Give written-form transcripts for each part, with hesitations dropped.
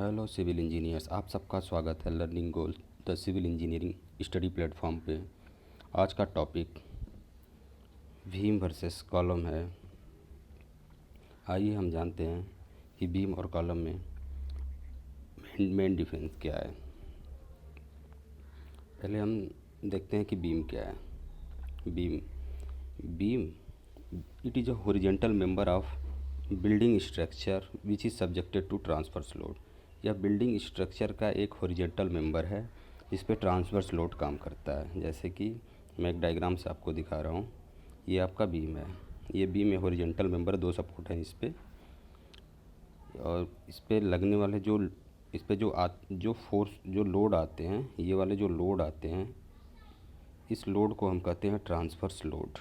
Hello civil engineers, आप सबका स्वागत है learning goal the civil engineering study platform पे। आज का टॉपिक बीम वर्सेस कॉलम है। आइए हम जानते हैं कि बीम और कॉलम में मेन डिफरेंस क्या है। पहले हम देखते हैं कि बीम क्या है। Beam it is a horizontal member of building structure which is subjected to transverse load. यह बिल्डिंग स्ट्रक्चर का एक हॉरिजॉन्टल मेंबर है जिस पे ट्रांसवर्स लोड काम करता है। जैसे कि मैं एक डायग्राम से आपको दिखा रहा हूँ। ये आपका बीम है, ये बीम में हॉरिजॉन्टल मेंबर, दो सपोर्ट हैं इस पे, और इस पे लगने वाले इस पे जो फोर्स जो लोड आते हैं, ये वाले जो लोड आते हैं, इस लोड को हम कहते हैं ट्रांसवर्स लोड।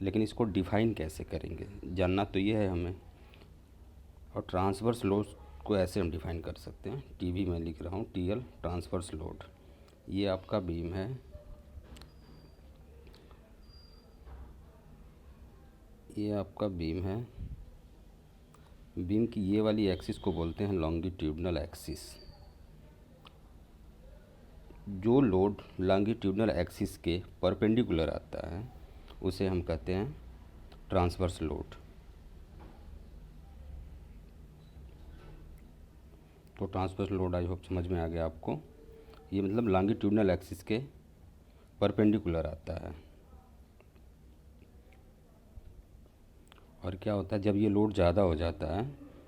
लेकिन इसको डिफ़ाइन कैसे करेंगे, जानना तो ये है हमें। और ट्रांसवर्स लोड को ऐसे हम डिफ़ाइन कर सकते हैं, टीवी में लिख रहा हूँ, टीएल ट्रांसवर्स लोड। ये आपका बीम है, ये आपका बीम है। बीम की ये वाली एक्सिस को बोलते हैं लॉन्गिट्यूडनल एक्सिस। जो लोड लॉन्गिट्यूडनल एक्सिस के परपेंडिकुलर आता है उसे हम कहते हैं ट्रांसवर्स लोड। तो ट्रांसवर्स लोड आई होप समझ में आ गया आपको। ये मतलब लॉन्गिट्यूडनल एक्सिस के परपेंडिकुलर आता है। और क्या होता है, जब ये लोड ज़्यादा हो जाता है,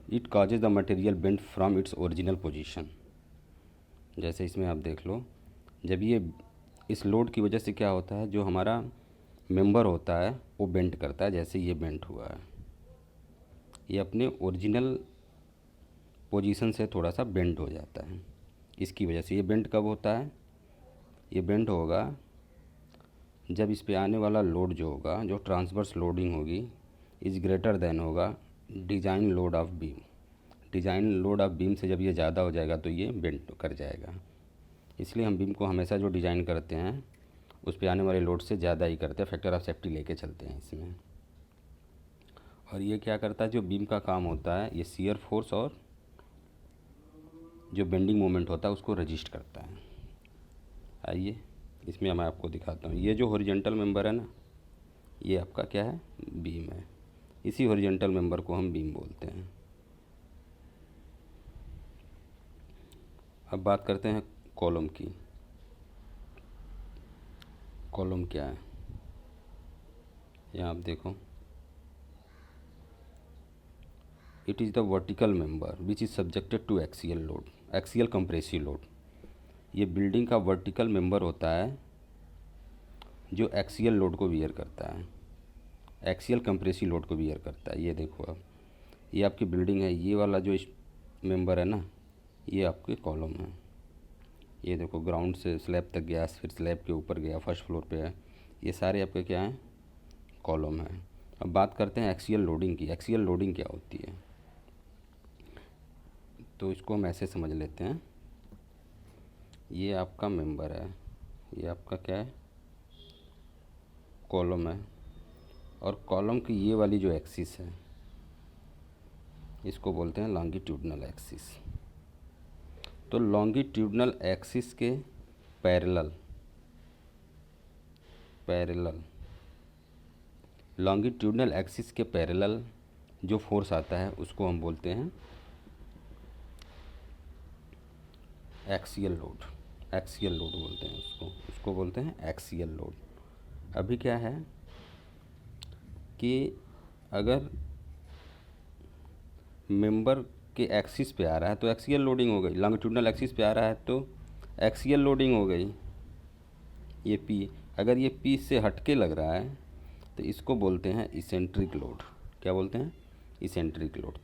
it causes the material bend from its original position. जैसे इसमें आप देख लो, जब ये इस लोड की वजह से क्या होता है, जो हमारा मेंबर होता है वो बेंड करता है। जैसे ये बेंड हुआ है, ये अपने ओरिजिनल पोजीशन से थोड़ा सा बेंड हो जाता है। इसकी वजह से ये बेंड कब होता है, ये बेंड होगा जब इस पे आने वाला लोड जो होगा, जो ट्रांसवर्स लोडिंग होगी, इज़ ग्रेटर देन होगा design load of beam. Design load of beam से जब ये ज़्यादा हो जाएगा तो ये बेंड कर जाएगा। इसलिए हम बीम को हमेशा जो डिज़ाइन करते हैं उस पे आने वाले लोड से ज़्यादा ही करते हैं, फैक्टर ऑफ सेफ्टी लेके चलते हैं इसमें। और ये क्या करता है, जो बीम का काम होता है, ये शियर फोर्स और जो बेंडिंग मोमेंट होता है उसको रजिस्ट करता है। आइए इसमें मैं आपको दिखाता हूँ। ये जो हॉरिजॉन्टल मेंबर है ना, ये आपका क्या है, बीम है। इसी हॉरिजॉन्टल मेंबर को हम बीम बोलते हैं। अब बात करते हैं कॉलम की। कॉलम क्या है, यहाँ आप देखो, it is the vertical member which is subjected to axial load, axial compressive load. ये बिल्डिंग का वर्टिकल मेंबर होता है जो एक्सियल लोड को बियर करता है, एक्सियल कंप्रेसिव लोड को बियर करता है। ये देखो, अब ये आपकी बिल्डिंग है, ये वाला जो इस मेंबर है ना, ये आपके कॉलम है। ये देखो, ग्राउंड से स्लैब तक गया, फिर स्लैब के ऊपर गया, फर्स्ट फ्लोर पे है, ये सारे आपके क्या हैं, कॉलम है। अब बात करते हैं एक्सियल लोडिंग की। एक्सियल लोडिंग क्या होती है, तो इसको हम ऐसे समझ लेते हैं। ये आपका मेंबर है, ये आपका क्या है, कॉलम है। और कॉलम की ये वाली जो एक्सिस है इसको बोलते हैं लॉन्गिट्यूडनल एक्सिस। तो लॉन्गिट्यूडनल एक्सिस के पैरेलल लॉन्गिट्यूडनल एक्सिस के पैरेलल जो फोर्स आता है उसको हम बोलते हैं एक्सियल लोड। एक्सियल लोड बोलते हैं उसको बोलते हैं एक्सियल लोड। अभी क्या है कि अगर मेंबर के एक्सिस पे आ रहा है तो एक्सियल लोडिंग हो गई, लॉन्गिट्यूडनल एक्सिस पे आ रहा है तो एक्सियल लोडिंग हो गई। ये पी, अगर ये पी से हटके लग रहा है तो इसको बोलते हैं इसेंट्रिक लोड। क्या बोलते हैं, इसेंट्रिक लोड।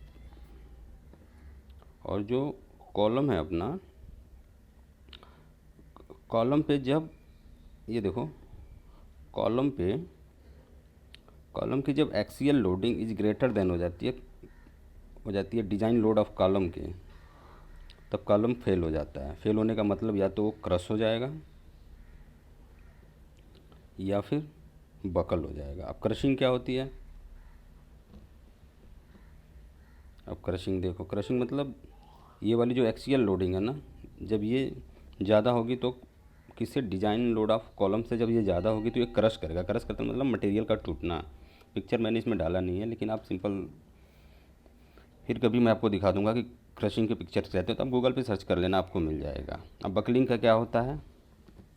और जो कॉलम है अपना, कॉलम पे जब ये देखो, कॉलम की जब axial loading is greater than हो जाती है डिज़ाइन लोड ऑफ कॉलम के, तब कॉलम फेल हो जाता है। फेल होने का मतलब या तो वो क्रश हो जाएगा या फिर बकल हो जाएगा। अब क्रशिंग क्या होती है, अब क्रशिंग देखो, क्रशिंग मतलब ये वाली जो एक्सियल लोडिंग है ना, जब ये ज़्यादा होगी तो किससे, डिजाइन लोड ऑफ कॉलम से जब ये ज़्यादा होगी तो ये क्रश करेगा। क्रश करता मतलब मटेरियल का टूटना। पिक्चर मैंने इसमें डाला नहीं है, लेकिन आप सिंपल फिर कभी मैं आपको दिखा दूंगा कि क्रशिंग के पिक्चर्स रहते हो तो आप गूगल पे सर्च कर लेना, आपको मिल जाएगा। अब बकलिंग का क्या होता है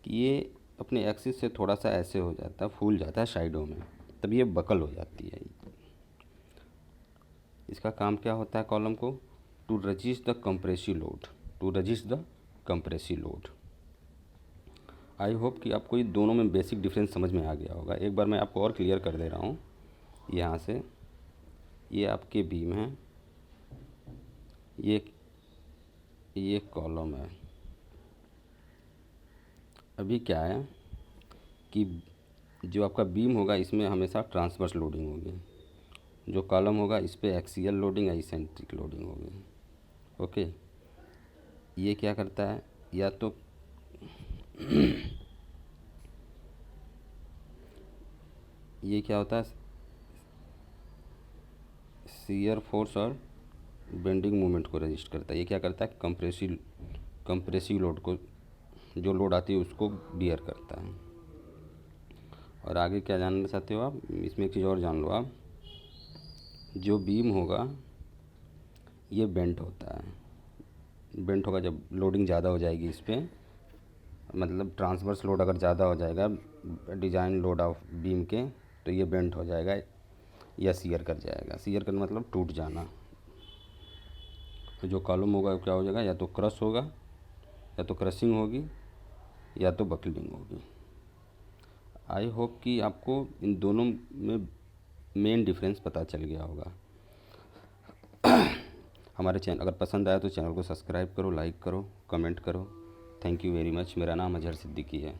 कि ये अपने एक्सिस से थोड़ा सा ऐसे हो जाता है, फूल जाता है साइडों में, तब ये बकल हो जाती है। इसका काम क्या होता है कॉलम को, to resist the compressive load, to resist the compressive load. I hope कि आपको ये दोनों में बेसिक डिफरेंस समझ में आ गया होगा। एक बार मैं आपको और क्लियर कर दे रहा हूँ। यहाँ से ये आपके बीम हैं, ये कॉलम है। अभी क्या है कि जो आपका बीम होगा इसमें हमेशा ट्रांसवर्स लोडिंग होगी, जो कॉलम होगा इस पर एक्सियल लोडिंग या इसेंट्रिक लोडिंग होगी। ओके, ये क्या करता है, या तो ये क्या होता है, शियर फोर्स और बेंडिंग मोमेंट को रजिस्ट करता है। ये क्या करता है, कंप्रेसिव लोड को, जो लोड आती है उसको बियर करता है। और आगे क्या जानना चाहते हो आप, इसमें एक चीज़ और जान लो आप, जो बीम होगा ये बेंट होता है। बेंट होगा जब लोडिंग ज़्यादा हो जाएगी इस पर, मतलब ट्रांसवर्स लोड अगर ज़्यादा हो जाएगा डिजाइन लोड ऑफ बीम के, तो ये बेंट हो जाएगा या शियर कर जाएगा। शियर करना मतलब टूट जाना। तो जो कॉलम होगा क्या हो जाएगा, या तो क्रश होगा, या तो क्रशिंग होगी, या तो बकलिंग होगी। आई होप कि आपको इन दोनों में मेन डिफरेंस पता चल गया होगा। हमारे चैनल अगर पसंद आया तो चैनल को सब्सक्राइब करो, लाइक करो, कमेंट करो। Thank you very much. मेरा नाम अजहर सिद्दीकी है।